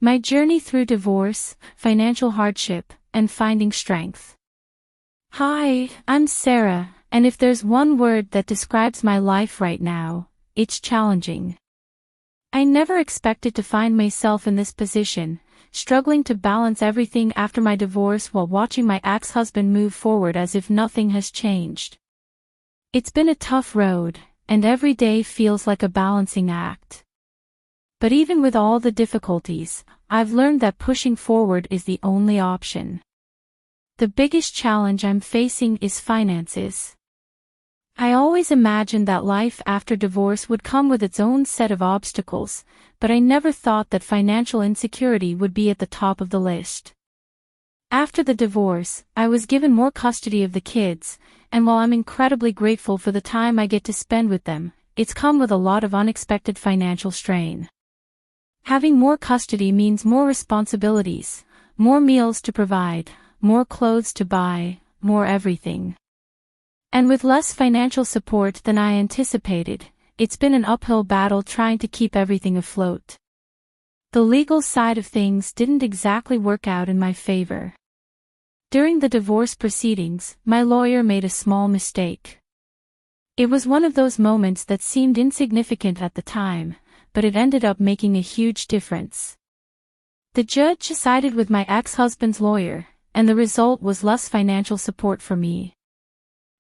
My journey through divorce, financial hardship, and finding strength. Hi, I'm Sarah, and if there's one word that describes my life right now, it's challenging. I never expected to find myself in this position, struggling to balance everything after my divorce while watching my ex-husband move forward as if nothing has changed. It's been a tough road, and every day feels like a balancing act. But even with all the difficulties, I've learned that pushing forward is the only option. The biggest challenge I'm facing is finances. I always imagined that life after divorce would come with its own set of obstacles, but I never thought that financial insecurity would be at the top of the list. After the divorce, I was given more custody of the kids, and while I'm incredibly grateful for the time I get to spend with them, it's come with a lot of unexpected financial strain. Having more custody means more responsibilities, more meals to provide, more clothes to buy, more everything. And with less financial support than I anticipated, it's been an uphill battle trying to keep everything afloat. The legal side of things didn't exactly work out in my favor. During the divorce proceedings, my lawyer made a small mistake. It was one of those moments that seemed insignificant at the time, but it ended up making a huge difference. The judge sided with my ex-husband's lawyer, and the result was less financial support for me.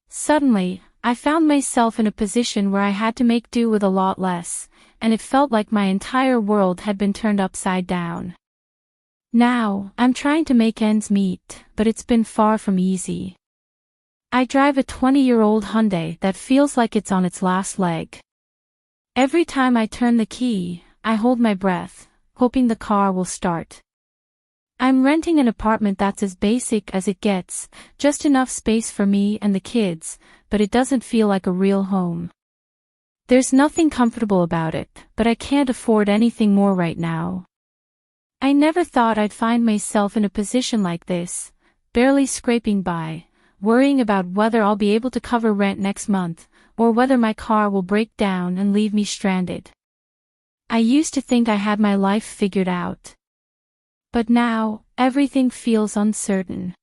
Suddenly, I found myself in a position where I had to make do with a lot less, and it felt like my entire world had been turned upside down. Now, I'm trying to make ends meet, but it's been far from easy. I drive a 20-year-old Hyundai that feels like it's on its last leg. Every time I turn the key, I hold my breath, hoping the car will start. I'm renting an apartment that's as basic as it gets, just enough space for me and the kids, but it doesn't feel like a real home. There's nothing comfortable about it, but I can't afford anything more right now. I never thought I'd find myself in a position like this, barely scraping by, worrying about whether I'll be able to cover rent next month, or whether my car will break down and leave me stranded. I used to think I had my life figured out. But now, everything feels uncertain.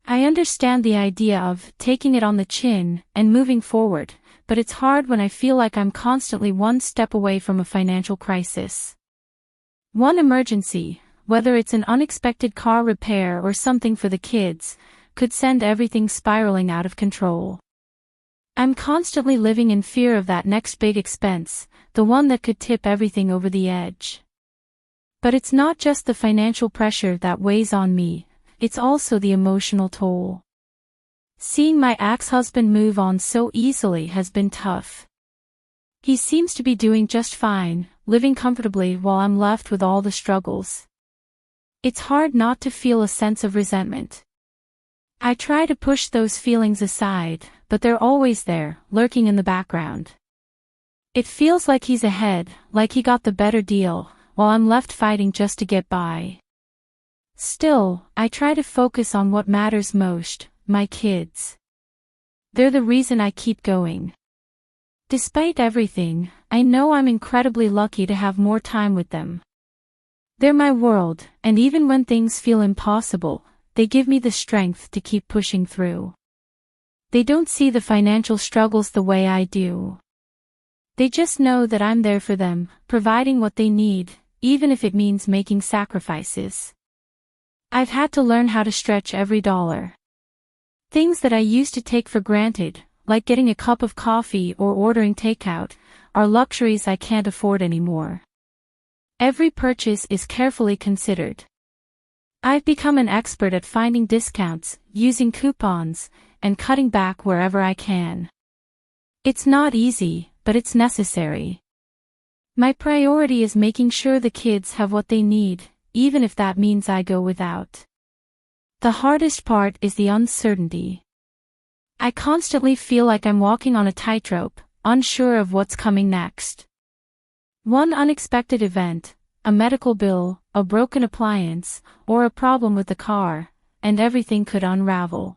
I understand the idea of taking it on the chin and moving forward, but it's hard when I feel like I'm constantly one step away from a financial crisis. One emergency, whether it's an unexpected car repair or something for the kids, could send everything spiraling out of control. I'm constantly living in fear of that next big expense, the one that could tip everything over the edge. But it's not just the financial pressure that weighs on me, it's also the emotional toll. Seeing my ex-husband move on so easily has been tough. He seems to be doing just fine, living comfortably while I'm left with all the struggles. It's hard not to feel a sense of resentment. I try to push those feelings aside, but they're always there, lurking in the background. It feels like he's ahead, like he got the better deal, while I'm left fighting just to get by. Still, I try to focus on what matters most, my kids. They're the reason I keep going. Despite everything, I know I'm incredibly lucky to have more time with them. They're my world, and even when things feel impossible, they give me the strength to keep pushing through. They don't see the financial struggles the way I do. They just know that I'm there for them, providing what they need, even if it means making sacrifices. I've had to learn how to stretch every dollar. Things that I used to take for granted, like getting a cup of coffee or ordering takeout, are luxuries I can't afford anymore. Every purchase is carefully considered. I've become an expert at finding discounts, using coupons, and cutting back wherever I can. It's not easy, but it's necessary. My priority is making sure the kids have what they need, even if that means I go without. The hardest part is the uncertainty. I constantly feel like I'm walking on a tightrope, unsure of what's coming next. One unexpected event, a medical bill, a broken appliance, or a problem with the car, and everything could unravel.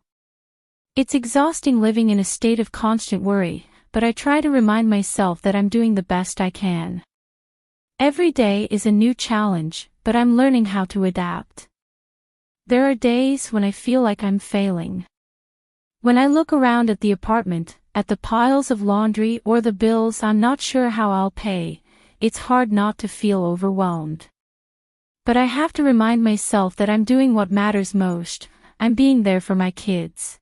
It's exhausting living in a state of constant worry, but I try to remind myself that I'm doing the best I can. Every day is a new challenge, but I'm learning how to adapt. There are days when I feel like I'm failing. When I look around at the apartment, at the piles of laundry or the bills I'm not sure how I'll pay, it's hard not to feel overwhelmed. But I have to remind myself that I'm doing what matters most. I'm being there for my kids.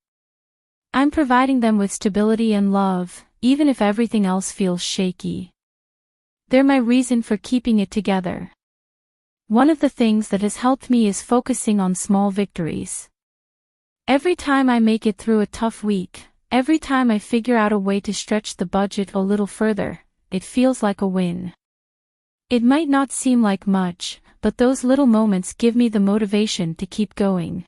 I'm providing them with stability and love, even if everything else feels shaky. They're my reason for keeping it together. One of the things that has helped me is focusing on small victories. Every time I make it through a tough week, every time I figure out a way to stretch the budget a little further, it feels like a win. It might not seem like much, but those little moments give me the motivation to keep going.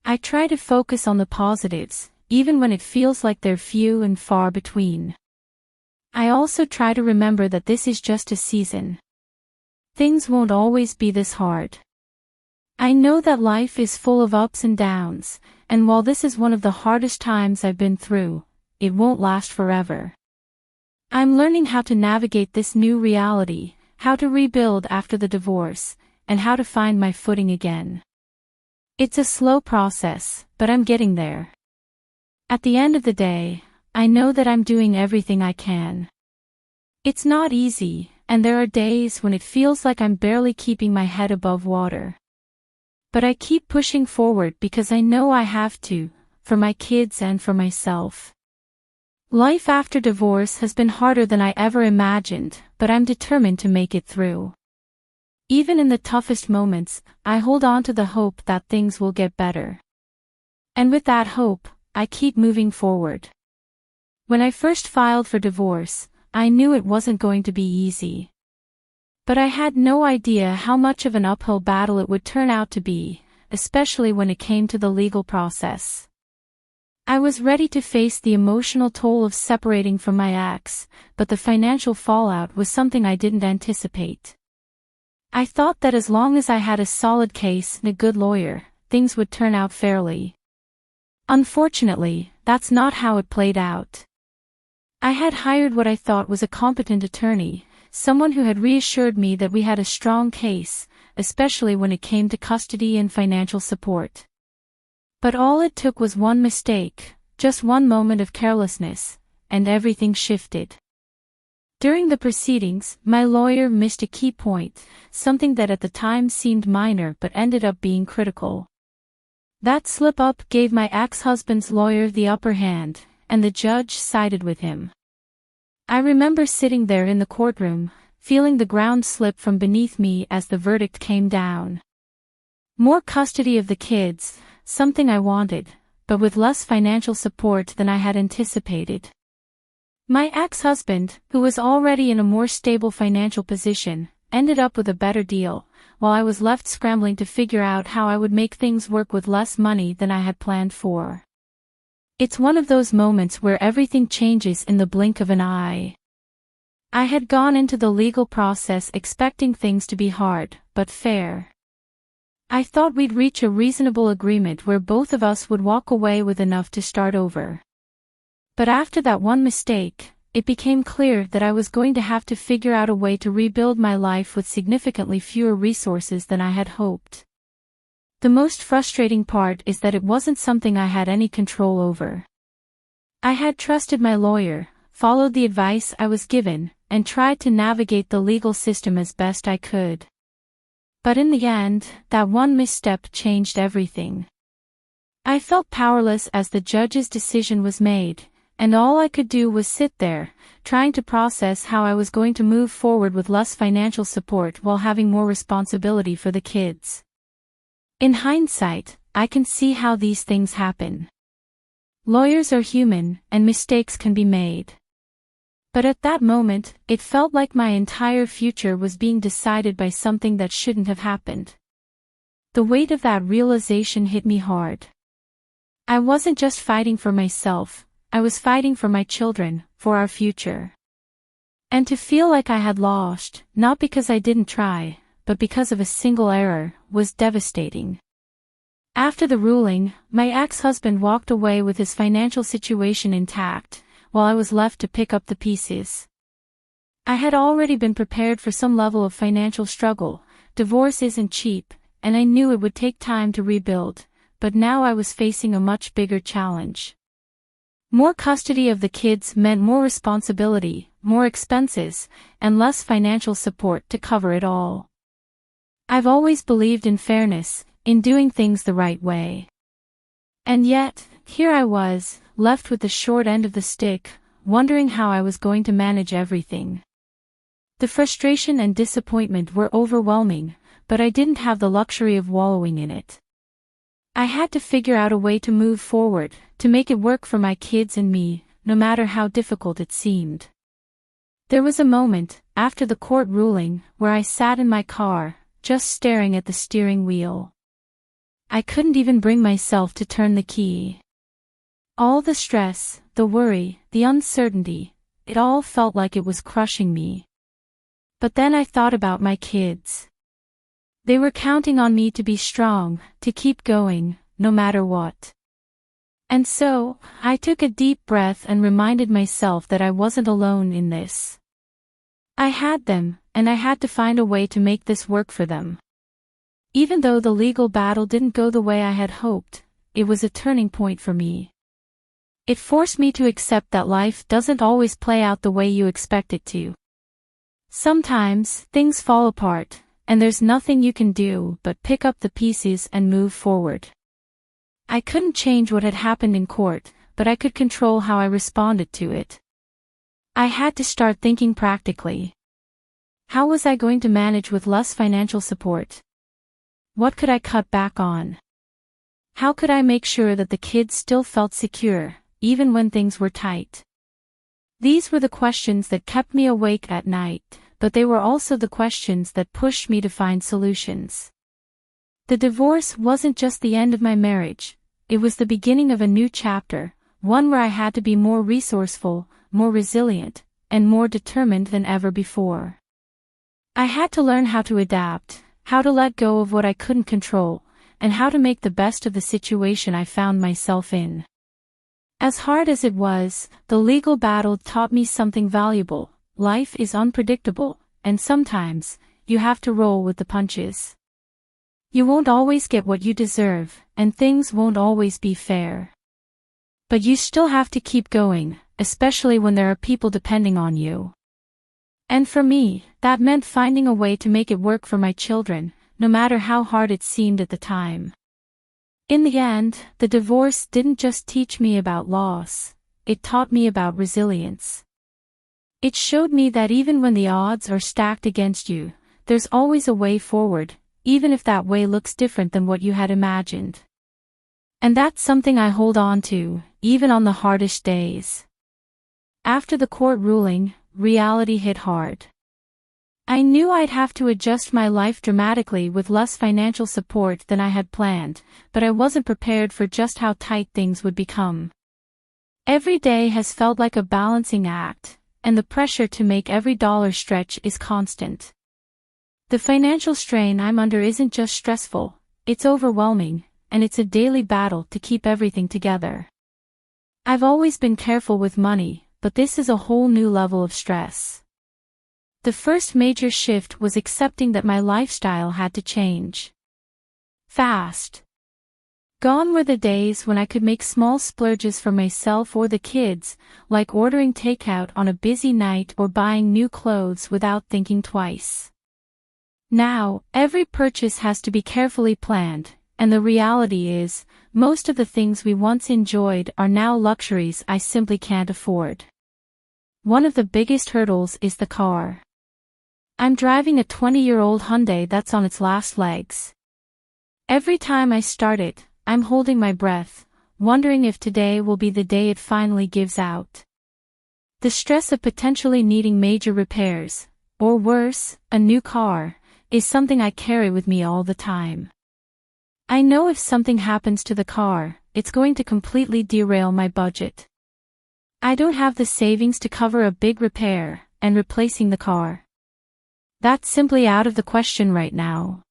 I try to focus on the positives, even when it feels like they're few and far between. I also try to remember that this is just a season. Things won't always be this hard. I know that life is full of ups and downs, and while this is one of the hardest times I've been through, it won't last forever. I'm learning how to navigate this new reality, how to rebuild after the divorce, and how to find my footing again. It's a slow process, but I'm getting there. At the end of the day, I know that I'm doing everything I can. It's not easy, and there are days when it feels like I'm barely keeping my head above water. But I keep pushing forward because I know I have to, for my kids and for myself. Life after divorce has been harder than I ever imagined, but I'm determined to make it through. Even in the toughest moments, I hold on to the hope that things will get better. And with that hope, I keep moving forward. When I first filed for divorce, I knew it wasn't going to be easy. But I had no idea how much of an uphill battle it would turn out to be, especially when it came to the legal process. I was ready to face the emotional toll of separating from my ex, but the financial fallout was something I didn't anticipate. I thought that as long as I had a solid case and a good lawyer, things would turn out fairly. Unfortunately, that's not how it played out. I had hired what I thought was a competent attorney, someone who had reassured me that we had a strong case, especially when it came to custody and financial support. But all it took was one mistake, just one moment of carelessness, and everything shifted. During the proceedings, my lawyer missed a key point, something that at the time seemed minor but ended up being critical. That slip-up gave my ex-husband's lawyer the upper hand, and the judge sided with him. I remember sitting there in the courtroom, feeling the ground slip from beneath me as the verdict came down. More custody of the kids, something I wanted, but with less financial support than I had anticipated. My ex-husband, who was already in a more stable financial position, ended up with a better deal, while I was left scrambling to figure out how I would make things work with less money than I had planned for. It's one of those moments where everything changes in the blink of an eye. I had gone into the legal process expecting things to be hard, but fair. I thought we'd reach a reasonable agreement where both of us would walk away with enough to start over. But after that one mistake, it became clear that I was going to have to figure out a way to rebuild my life with significantly fewer resources than I had hoped. The most frustrating part is that it wasn't something I had any control over. I had trusted my lawyer, followed the advice I was given, and tried to navigate the legal system as best I could. But in the end, that one misstep changed everything. I felt powerless as the judge's decision was made, and all I could do was sit there, trying to process how I was going to move forward with less financial support while having more responsibility for the kids. In hindsight, I can see how these things happen. Lawyers are human, and mistakes can be made. But at that moment, it felt like my entire future was being decided by something that shouldn't have happened. The weight of that realization hit me hard. I wasn't just fighting for myself, I was fighting for my children, for our future. And to feel like I had lost, not because I didn't try, but because of a single error, was devastating. After the ruling, my ex-husband walked away with his financial situation intact, while I was left to pick up the pieces. I had already been prepared for some level of financial struggle, divorce isn't cheap, and I knew it would take time to rebuild, but now I was facing a much bigger challenge. More custody of the kids meant more responsibility, more expenses, and less financial support to cover it all. I've always believed in fairness, in doing things the right way. And yet, here I was, left with the short end of the stick, wondering how I was going to manage everything. The frustration and disappointment were overwhelming, but I didn't have the luxury of wallowing in it. I had to figure out a way to move forward, to make it work for my kids and me, no matter how difficult it seemed. There was a moment, after the court ruling, where I sat in my car, just staring at the steering wheel. I couldn't even bring myself to turn the key. All the stress, the worry, the uncertainty, it all felt like it was crushing me. But then I thought about my kids. They were counting on me to be strong, to keep going, no matter what. And so, I took a deep breath and reminded myself that I wasn't alone in this. I had them, and I had to find a way to make this work for them. Even though the legal battle didn't go the way I had hoped, it was a turning point for me. It forced me to accept that life doesn't always play out the way you expect it to. Sometimes, things fall apart, and there's nothing you can do but pick up the pieces and move forward. I couldn't change what had happened in court, but I could control how I responded to it. I had to start thinking practically. How was I going to manage with less financial support? What could I cut back on? How could I make sure that the kids still felt secure, even when things were tight? These were the questions that kept me awake at night, but they were also the questions that pushed me to find solutions. The divorce wasn't just the end of my marriage, it was the beginning of a new chapter, one where I had to be more resourceful, more resilient, and more determined than ever before. I had to learn how to adapt, how to let go of what I couldn't control, and how to make the best of the situation I found myself in. As hard as it was, the legal battle taught me something valuable. Life is unpredictable, and sometimes, you have to roll with the punches. You won't always get what you deserve, and things won't always be fair. But you still have to keep going, especially when there are people depending on you. And for me, that meant finding a way to make it work for my children, no matter how hard it seemed at the time. In the end, the divorce didn't just teach me about loss, it taught me about resilience. It showed me that even when the odds are stacked against you, there's always a way forward, even if that way looks different than what you had imagined. And that's something I hold on to, even on the hardest days. After the court ruling, reality hit hard. I knew I'd have to adjust my life dramatically with less financial support than I had planned, but I wasn't prepared for just how tight things would become. Every day has felt like a balancing act, and the pressure to make every dollar stretch is constant. The financial strain I'm under isn't just stressful, it's overwhelming, and it's a daily battle to keep everything together. I've always been careful with money, but this is a whole new level of stress. The first major shift was accepting that my lifestyle had to change. Fast. Gone were the days when I could make small splurges for myself or the kids, like ordering takeout on a busy night or buying new clothes without thinking twice. Now, every purchase has to be carefully planned, and the reality is, most of the things we once enjoyed are now luxuries I simply can't afford. One of the biggest hurdles is the car. I'm driving a 20-year-old Hyundai that's on its last legs. Every time I start it, I'm holding my breath, wondering if today will be the day it finally gives out. The stress of potentially needing major repairs, or worse, a new car, is something I carry with me all the time. I know if something happens to the car, it's going to completely derail my budget. I don't have the savings to cover a big repair, and replacing the car. That's simply out of the question right now.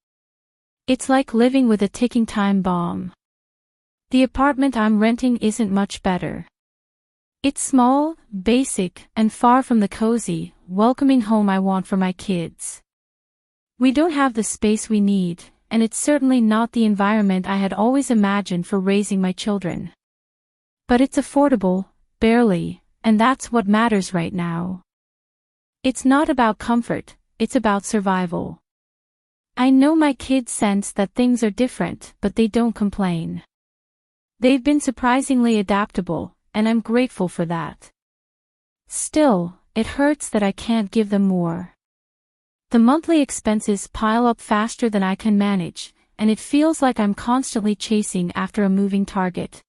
It's like living with a ticking time bomb. The apartment I'm renting isn't much better. It's small, basic, and far from the cozy, welcoming home I want for my kids. We don't have the space we need, and it's certainly not the environment I had always imagined for raising my children. But it's affordable, barely, and that's what matters right now. It's not about comfort, it's about survival. I know my kids sense that things are different, but they don't complain. They've been surprisingly adaptable, and I'm grateful for that. Still, it hurts that I can't give them more. The monthly expenses pile up faster than I can manage, and it feels like I'm constantly chasing after a moving target.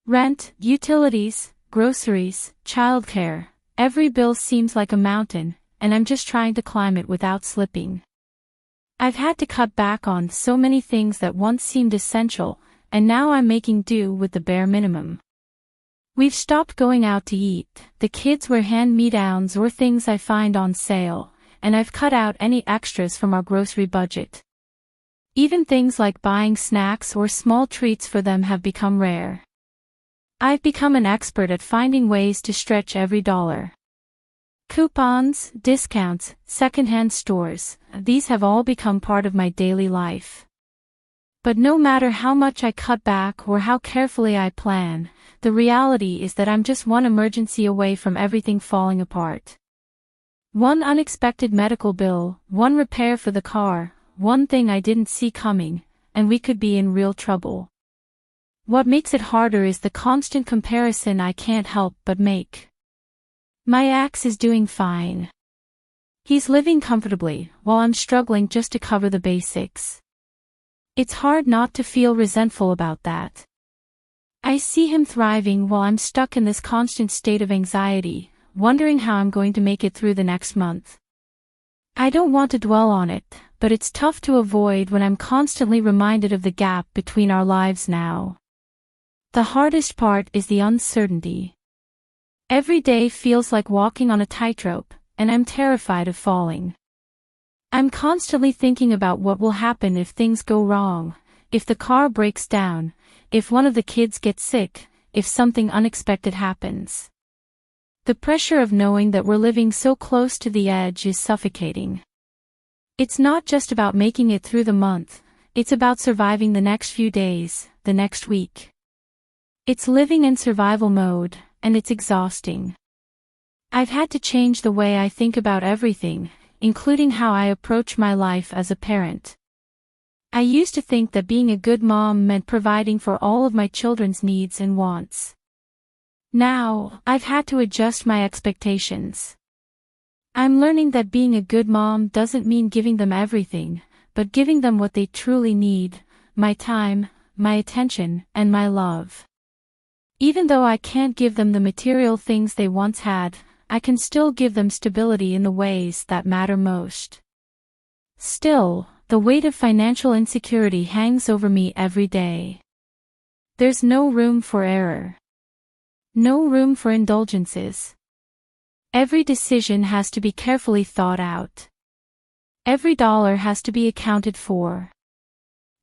Rent, utilities, groceries, childcare, every bill seems like a mountain, and I'm just trying to climb it without slipping. I've had to cut back on so many things that once seemed essential, and now I'm making do with the bare minimum. We've stopped going out to eat, the kids wear hand-me-downs or things I find on sale, and I've cut out any extras from our grocery budget. Even things like buying snacks or small treats for them have become rare. I've become an expert at finding ways to stretch every dollar. Coupons, discounts, secondhand stores, these have all become part of my daily life. But no matter how much I cut back or how carefully I plan, the reality is that I'm just one emergency away from everything falling apart. One unexpected medical bill, one repair for the car, one thing I didn't see coming, and we could be in real trouble. What makes it harder is the constant comparison I can't help but make. My ex is doing fine. He's living comfortably, while I'm struggling just to cover the basics. It's hard not to feel resentful about that. I see him thriving while I'm stuck in this constant state of anxiety, wondering how I'm going to make it through the next month. I don't want to dwell on it, but it's tough to avoid when I'm constantly reminded of the gap between our lives now. The hardest part is the uncertainty. Every day feels like walking on a tightrope, and I'm terrified of falling. I'm constantly thinking about what will happen if things go wrong, if the car breaks down, if one of the kids gets sick, if something unexpected happens. The pressure of knowing that we're living so close to the edge is suffocating. It's not just about making it through the month, it's about surviving the next few days, the next week. It's living in survival mode, and it's exhausting. I've had to change the way I think about everything, including how I approach my life as a parent. I used to think that being a good mom meant providing for all of my children's needs and wants. Now, I've had to adjust my expectations. I'm learning that being a good mom doesn't mean giving them everything, but giving them what they truly need, my time, my attention, and my love. Even though I can't give them the material things they once had, I can still give them stability in the ways that matter most. Still, the weight of financial insecurity hangs over me every day. There's no room for error. No room for indulgences. Every decision has to be carefully thought out. Every dollar has to be accounted for.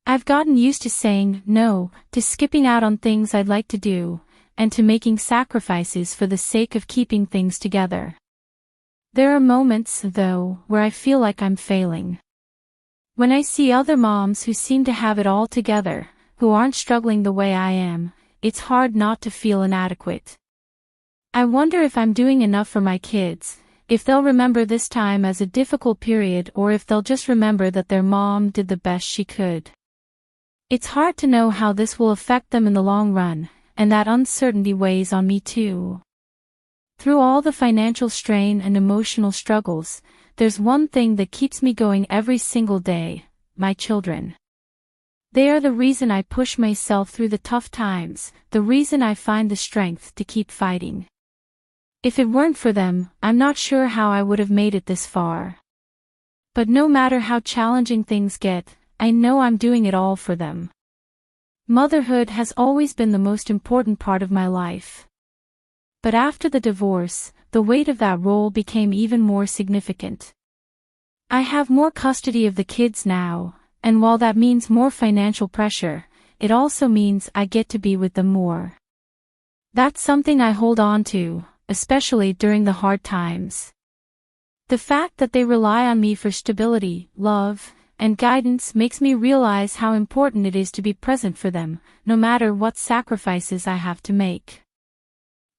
I've gotten used to saying no, to skipping out on things I'd like to do, and to making sacrifices for the sake of keeping things together. There are moments, though, where I feel like I'm failing. When I see other moms who seem to have it all together, who aren't struggling the way I am, it's hard not to feel inadequate. I wonder if I'm doing enough for my kids, if they'll remember this time as a difficult period or if they'll just remember that their mom did the best she could. It's hard to know how this will affect them in the long run, and that uncertainty weighs on me too. Through all the financial strain and emotional struggles, there's one thing that keeps me going every single day: my children. They are the reason I push myself through the tough times, the reason I find the strength to keep fighting. If it weren't for them, I'm not sure how I would have made it this far. But no matter how challenging things get, I know I'm doing it all for them. Motherhood has always been the most important part of my life. But after the divorce, the weight of that role became even more significant. I have more custody of the kids now, and while that means more financial pressure, it also means I get to be with them more. That's something I hold on to, especially during the hard times. The fact that they rely on me for stability, love, and guidance makes me realize how important it is to be present for them, no matter what sacrifices I have to make.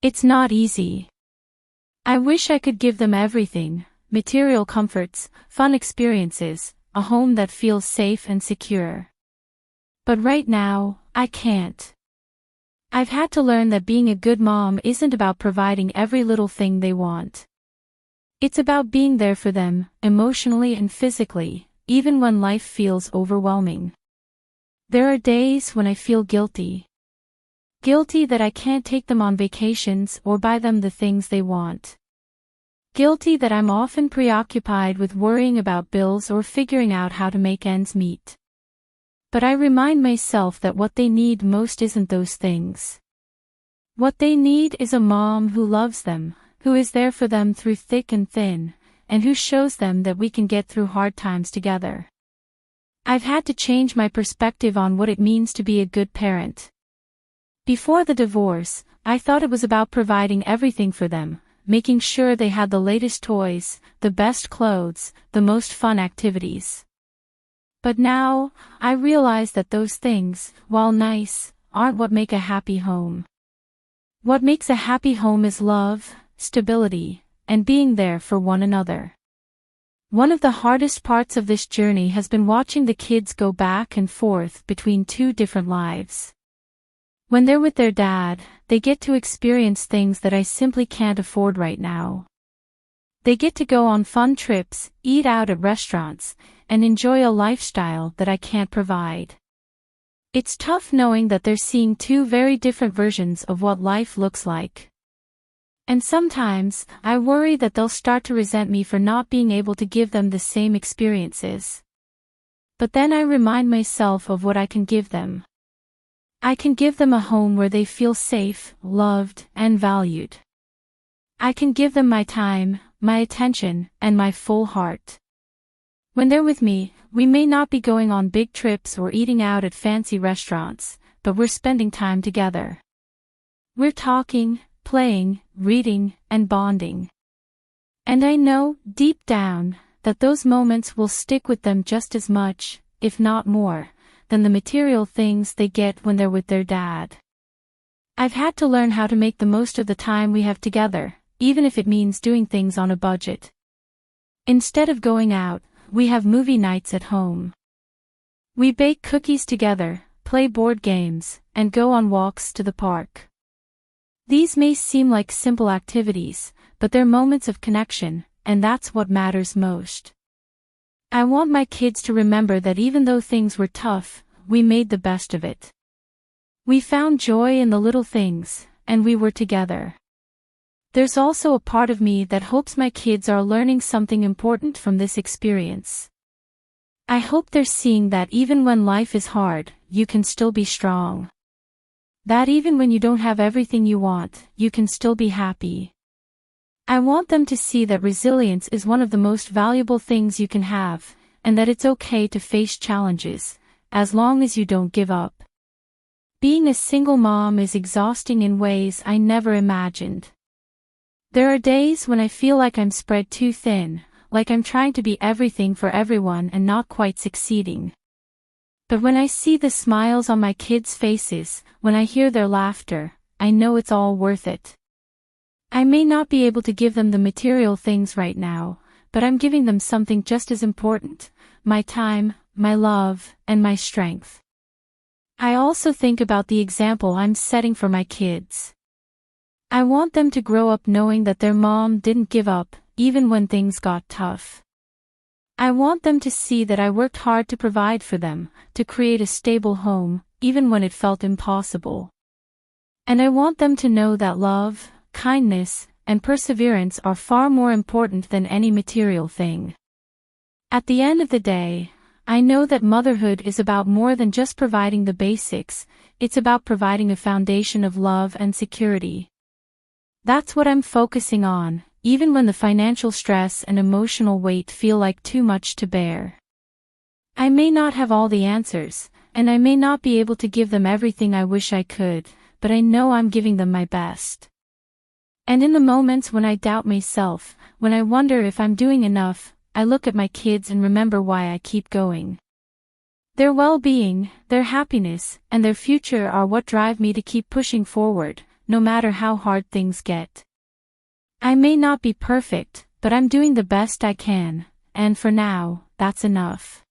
It's not easy. I wish I could give them everything: material comforts, fun experiences, a home that feels safe and secure. But right now, I can't. I've had to learn that being a good mom isn't about providing every little thing they want. It's about being there for them, emotionally and physically, even when life feels overwhelming. There are days when I feel guilty. Guilty that I can't take them on vacations or buy them the things they want. Guilty that I'm often preoccupied with worrying about bills or figuring out how to make ends meet. But I remind myself that what they need most isn't those things. What they need is a mom who loves them, who is there for them through thick and thin, and who shows them that we can get through hard times together. I've had to change my perspective on what it means to be a good parent. Before the divorce, I thought it was about providing everything for them, making sure they had the latest toys, the best clothes, the most fun activities. But now, I realize that those things, while nice, aren't what make a happy home. What makes a happy home is love, stability, and being there for one another. One of the hardest parts of this journey has been watching the kids go back and forth between two different lives. When they're with their dad, they get to experience things that I simply can't afford right now. They get to go on fun trips, eat out at restaurants, and enjoy a lifestyle that I can't provide. It's tough knowing that they're seeing two very different versions of what life looks like. And sometimes, I worry that they'll start to resent me for not being able to give them the same experiences. But then I remind myself of what I can give them. I can give them a home where they feel safe, loved, and valued. I can give them my time, my attention, and my full heart. When they're with me, we may not be going on big trips or eating out at fancy restaurants, but we're spending time together. We're talking, playing, reading, and bonding. And I know, deep down, that those moments will stick with them just as much, if not more, than the material things they get when they're with their dad. I've had to learn how to make the most of the time we have together, even if it means doing things on a budget. Instead of going out, we have movie nights at home. We bake cookies together, play board games, and go on walks to the park. These may seem like simple activities, but they're moments of connection, and that's what matters most. I want my kids to remember that even though things were tough, we made the best of it. We found joy in the little things, and we were together. There's also a part of me that hopes my kids are learning something important from this experience. I hope they're seeing that even when life is hard, you can still be strong. That even when you don't have everything you want, you can still be happy. I want them to see that resilience is one of the most valuable things you can have, and that it's okay to face challenges, as long as you don't give up. Being a single mom is exhausting in ways I never imagined. There are days when I feel like I'm spread too thin, like I'm trying to be everything for everyone and not quite succeeding. But when I see the smiles on my kids' faces, when I hear their laughter, I know it's all worth it. I may not be able to give them the material things right now, but I'm giving them something just as important: my time, my love, and my strength. I also think about the example I'm setting for my kids. I want them to grow up knowing that their mom didn't give up, even when things got tough. I want them to see that I worked hard to provide for them, to create a stable home, even when it felt impossible. And I want them to know that love, kindness, and perseverance are far more important than any material thing. At the end of the day, I know that motherhood is about more than just providing the basics, it's about providing a foundation of love and security. That's what I'm focusing on, even when the financial stress and emotional weight feel like too much to bear. I may not have all the answers, and I may not be able to give them everything I wish I could, but I know I'm giving them my best. And in the moments when I doubt myself, when I wonder if I'm doing enough, I look at my kids and remember why I keep going. Their well-being, their happiness, and their future are what drive me to keep pushing forward, no matter how hard things get. I may not be perfect, but I'm doing the best I can, and for now, that's enough.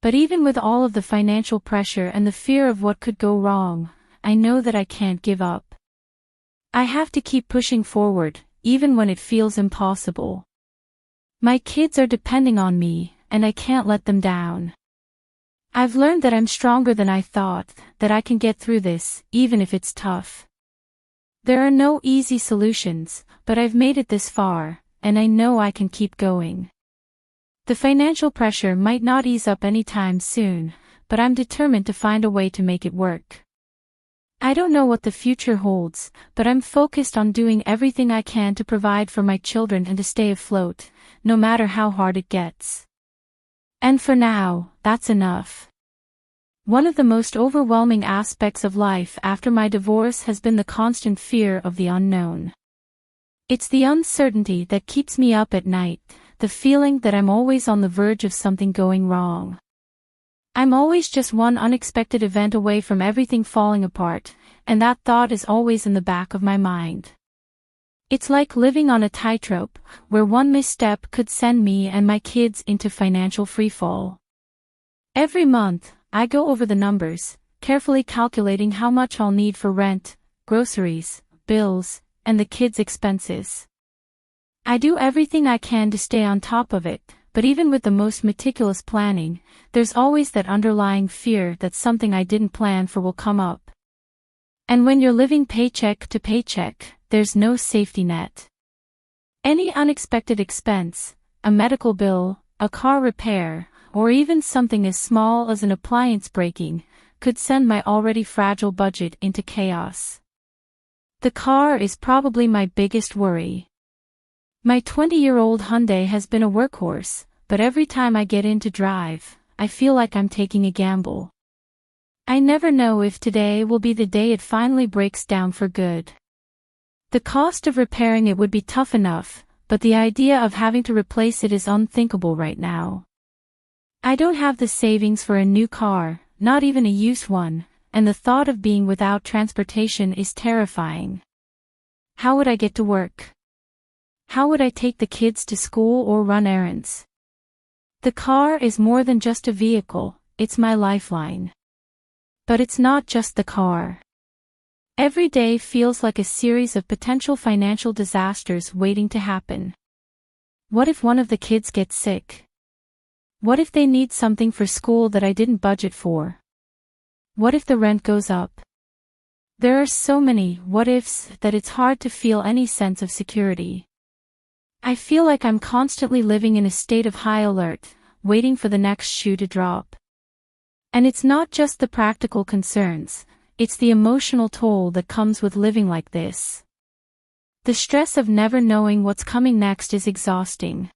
But even with all of the financial pressure and the fear of what could go wrong, I know that I can't give up. I have to keep pushing forward, even when it feels impossible. My kids are depending on me, and I can't let them down. I've learned that I'm stronger than I thought, that I can get through this, even if it's tough. There are no easy solutions, but I've made it this far, and I know I can keep going. The financial pressure might not ease up anytime soon, but I'm determined to find a way to make it work. I don't know what the future holds, but I'm focused on doing everything I can to provide for my children and to stay afloat, no matter how hard it gets. And for now, that's enough. One of the most overwhelming aspects of life after my divorce has been the constant fear of the unknown. It's the uncertainty that keeps me up at night, the feeling that I'm always on the verge of something going wrong. I'm always just one unexpected event away from everything falling apart, and that thought is always in the back of my mind. It's like living on a tightrope, where one misstep could send me and my kids into financial freefall. Every month, I go over the numbers, carefully calculating how much I'll need for rent, groceries, bills, and the kids' expenses. I do everything I can to stay on top of it, but even with the most meticulous planning, there's always that underlying fear that something I didn't plan for will come up. And when you're living paycheck to paycheck, there's no safety net. Any unexpected expense, a medical bill, a car repair, or even something as small as an appliance breaking, could send my already fragile budget into chaos. The car is probably my biggest worry. My 20-year-old Hyundai has been a workhorse, but every time I get in to drive, I feel like I'm taking a gamble. I never know if today will be the day it finally breaks down for good. The cost of repairing it would be tough enough, but the idea of having to replace it is unthinkable right now. I don't have the savings for a new car, not even a used one, and the thought of being without transportation is terrifying. How would I get to work? How would I take the kids to school or run errands? The car is more than just a vehicle, it's my lifeline. But it's not just the car. Every day feels like a series of potential financial disasters waiting to happen. What if one of the kids gets sick? What if they need something for school that I didn't budget for? What if the rent goes up? There are so many what-ifs that it's hard to feel any sense of security. I feel like I'm constantly living in a state of high alert, waiting for the next shoe to drop. And it's not just the practical concerns, it's the emotional toll that comes with living like this. The stress of never knowing what's coming next is exhausting.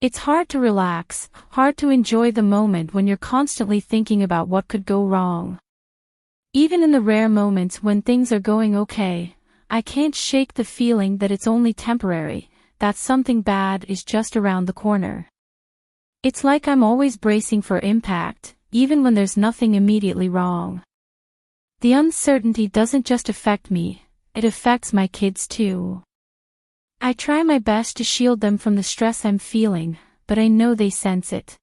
It's hard to relax, hard to enjoy the moment when you're constantly thinking about what could go wrong. Even in the rare moments when things are going okay, I can't shake the feeling that it's only temporary, that something bad is just around the corner. It's like I'm always bracing for impact, even when there's nothing immediately wrong. The uncertainty doesn't just affect me, it affects my kids too. I try my best to shield them from the stress I'm feeling, but I know they sense it.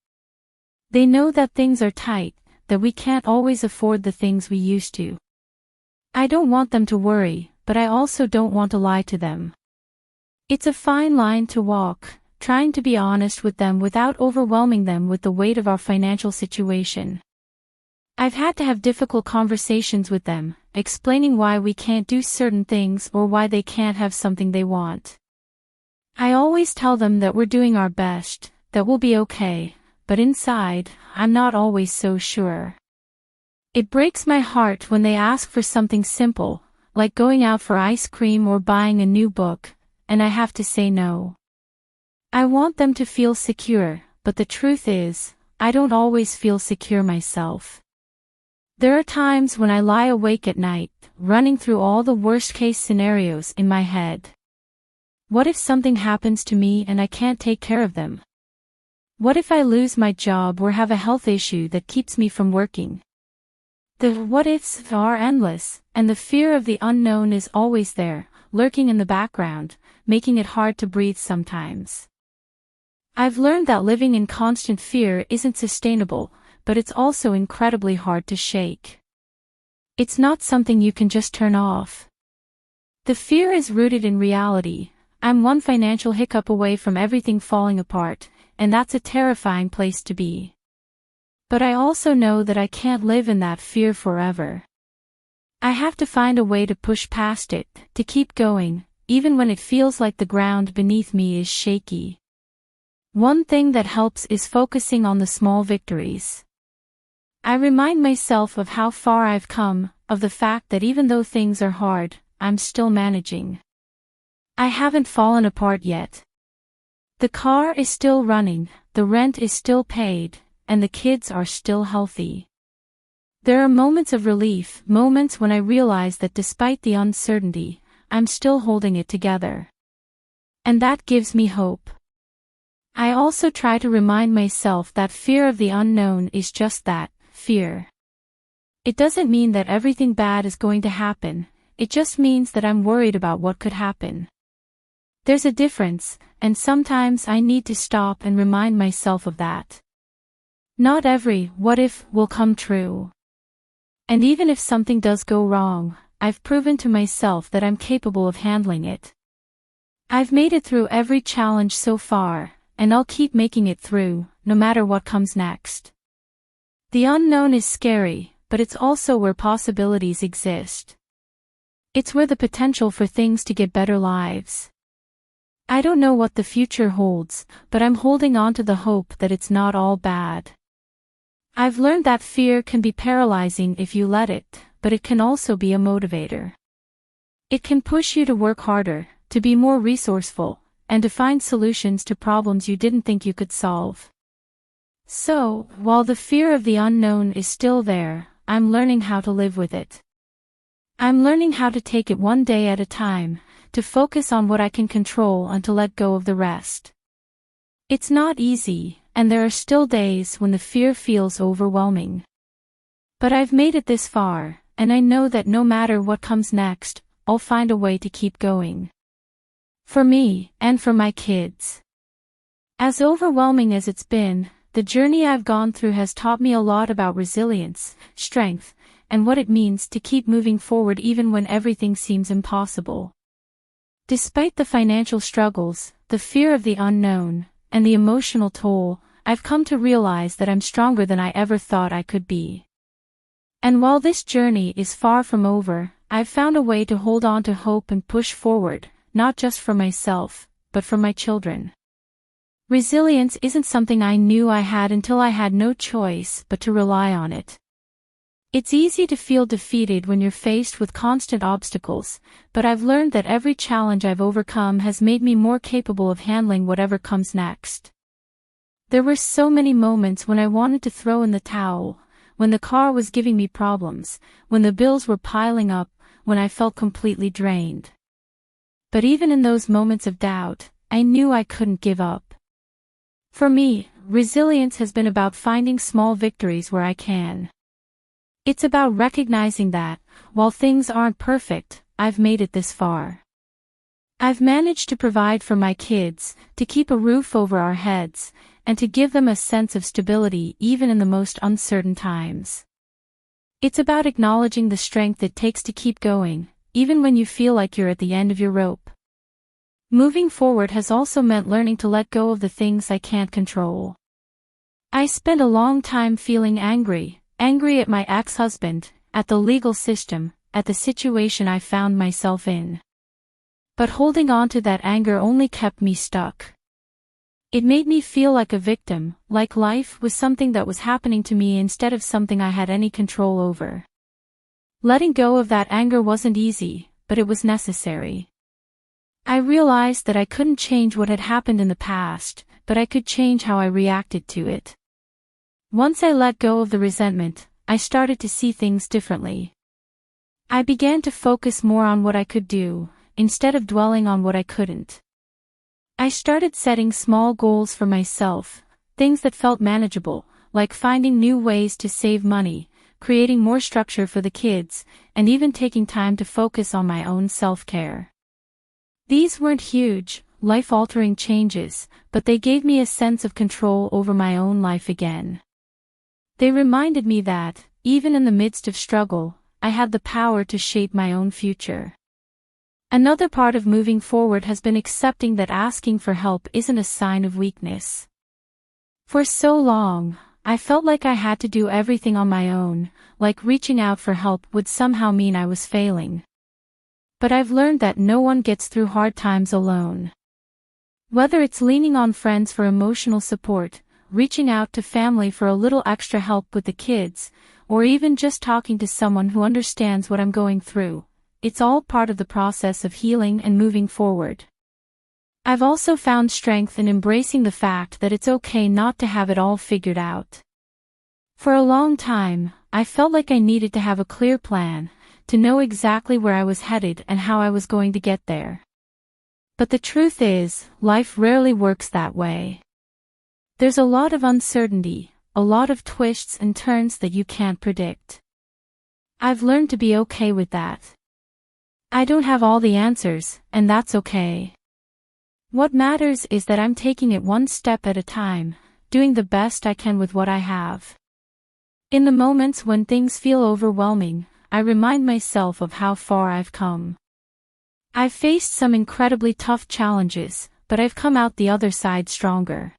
They know that things are tight, that we can't always afford the things we used to. I don't want them to worry, but I also don't want to lie to them. It's a fine line to walk, trying to be honest with them without overwhelming them with the weight of our financial situation. I've had to have difficult conversations with them, explaining why we can't do certain things or why they can't have something they want. I always tell them that we're doing our best, that we'll be okay, but inside, I'm not always so sure. It breaks my heart when they ask for something simple, like going out for ice cream or buying a new book, and I have to say no. I want them to feel secure, but the truth is, I don't always feel secure myself. There are times when I lie awake at night, running through all the worst-case scenarios in my head. What if something happens to me and I can't take care of them? What if I lose my job or have a health issue that keeps me from working? The what-ifs are endless, and the fear of the unknown is always there, lurking in the background, making it hard to breathe sometimes. I've learned that living in constant fear isn't sustainable, but it's also incredibly hard to shake. It's not something you can just turn off. The fear is rooted in reality. I'm one financial hiccup away from everything falling apart, and that's a terrifying place to be. But I also know that I can't live in that fear forever. I have to find a way to push past it, to keep going, even when it feels like the ground beneath me is shaky. One thing that helps is focusing on the small victories. I remind myself of how far I've come, of the fact that even though things are hard, I'm still managing. I haven't fallen apart yet. The car is still running, the rent is still paid, and the kids are still healthy. There are moments of relief, moments when I realize that despite the uncertainty, I'm still holding it together. And that gives me hope. I also try to remind myself that fear of the unknown is just that, fear. It doesn't mean that everything bad is going to happen, it just means that I'm worried about what could happen. There's a difference, and sometimes I need to stop and remind myself of that. Not every what if will come true. And even if something does go wrong, I've proven to myself that I'm capable of handling it. I've made it through every challenge so far, and I'll keep making it through, no matter what comes next. The unknown is scary, but it's also where possibilities exist. It's where the potential for things to get better lives. I don't know what the future holds, but I'm holding on to the hope that it's not all bad. I've learned that fear can be paralyzing if you let it, but it can also be a motivator. It can push you to work harder, to be more resourceful, and to find solutions to problems you didn't think you could solve. So, while the fear of the unknown is still there, I'm learning how to live with it. I'm learning how to take it one day at a time, to focus on what I can control and to let go of the rest. It's not easy, and there are still days when the fear feels overwhelming. But I've made it this far, and I know that no matter what comes next, I'll find a way to keep going. For me, and for my kids. As overwhelming as it's been, the journey I've gone through has taught me a lot about resilience, strength, and what it means to keep moving forward even when everything seems impossible. Despite the financial struggles, the fear of the unknown, and the emotional toll, I've come to realize that I'm stronger than I ever thought I could be. And while this journey is far from over, I've found a way to hold on to hope and push forward, not just for myself, but for my children. Resilience isn't something I knew I had until I had no choice but to rely on it. It's easy to feel defeated when you're faced with constant obstacles, but I've learned that every challenge I've overcome has made me more capable of handling whatever comes next. There were so many moments when I wanted to throw in the towel, when the car was giving me problems, when the bills were piling up, when I felt completely drained. But even in those moments of doubt, I knew I couldn't give up. For me, resilience has been about finding small victories where I can. It's about recognizing that, while things aren't perfect, I've made it this far. I've managed to provide for my kids, to keep a roof over our heads, and to give them a sense of stability even in the most uncertain times. It's about acknowledging the strength it takes to keep going, even when you feel like you're at the end of your rope. Moving forward has also meant learning to let go of the things I can't control. I spent a long time feeling angry at my ex-husband, at the legal system, at the situation I found myself in. But holding on to that anger only kept me stuck. It made me feel like a victim, like life was something that was happening to me instead of something I had any control over. Letting go of that anger wasn't easy, but it was necessary. I realized that I couldn't change what had happened in the past, but I could change how I reacted to it. Once I let go of the resentment, I started to see things differently. I began to focus more on what I could do, instead of dwelling on what I couldn't. I started setting small goals for myself, things that felt manageable, like finding new ways to save money, creating more structure for the kids, and even taking time to focus on my own self-care. These weren't huge, life-altering changes, but they gave me a sense of control over my own life again. They reminded me that, even in the midst of struggle, I had the power to shape my own future. Another part of moving forward has been accepting that asking for help isn't a sign of weakness. For so long, I felt like I had to do everything on my own, like reaching out for help would somehow mean I was failing. But I've learned that no one gets through hard times alone. Whether it's leaning on friends for emotional support, reaching out to family for a little extra help with the kids, or even just talking to someone who understands what I'm going through, it's all part of the process of healing and moving forward. I've also found strength in embracing the fact that it's okay not to have it all figured out. For a long time, I felt like I needed to have a clear plan, to know exactly where I was headed and how I was going to get there. But the truth is, life rarely works that way. There's a lot of uncertainty, a lot of twists and turns that you can't predict. I've learned to be okay with that. I don't have all the answers, and that's okay. What matters is that I'm taking it one step at a time, doing the best I can with what I have. In the moments when things feel overwhelming, I remind myself of how far I've come. I've faced some incredibly tough challenges, but I've come out the other side stronger.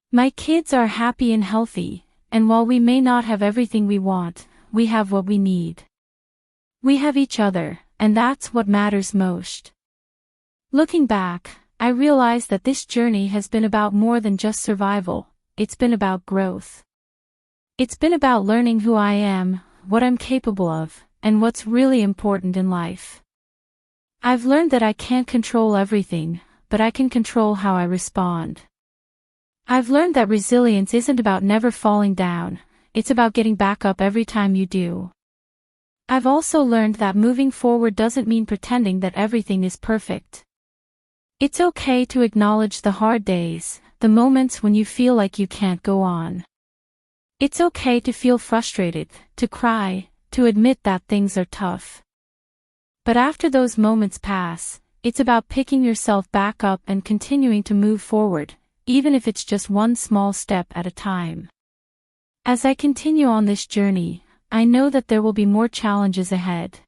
My kids are happy and healthy, and while we may not have everything we want, we have what we need. We have each other, and that's what matters most. Looking back, I realize that this journey has been about more than just survival, it's been about growth. It's been about learning who I am, what I'm capable of, and what's really important in life. I've learned that I can't control everything, but I can control how I respond. I've learned that resilience isn't about never falling down, it's about getting back up every time you do. I've also learned that moving forward doesn't mean pretending that everything is perfect. It's okay to acknowledge the hard days, the moments when you feel like you can't go on. It's okay to feel frustrated, to cry, to admit that things are tough. But after those moments pass, it's about picking yourself back up and continuing to move forward, even if it's just one small step at a time. As I continue on this journey, I know that there will be more challenges ahead.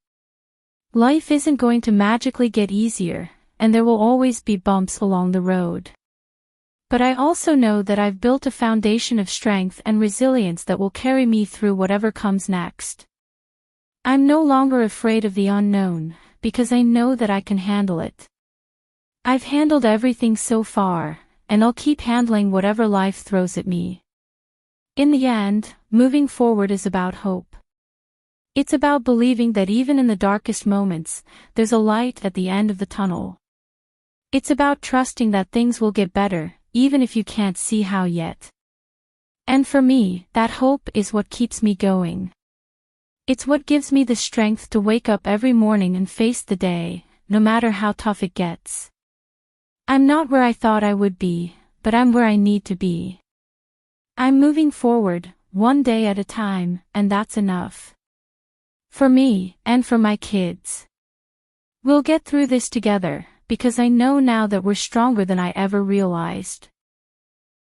Life isn't going to magically get easier, and there will always be bumps along the road. But I also know that I've built a foundation of strength and resilience that will carry me through whatever comes next. I'm no longer afraid of the unknown, because I know that I can handle it. I've handled everything so far, and I'll keep handling whatever life throws at me. In the end, moving forward is about hope. It's about believing that even in the darkest moments, there's a light at the end of the tunnel. It's about trusting that things will get better, even if you can't see how yet. And for me, that hope is what keeps me going. It's what gives me the strength to wake up every morning and face the day, no matter how tough it gets. I'm not where I thought I would be, but I'm where I need to be. I'm moving forward, one day at a time, and that's enough. For me, and for my kids. We'll get through this together, because I know now that we're stronger than I ever realized.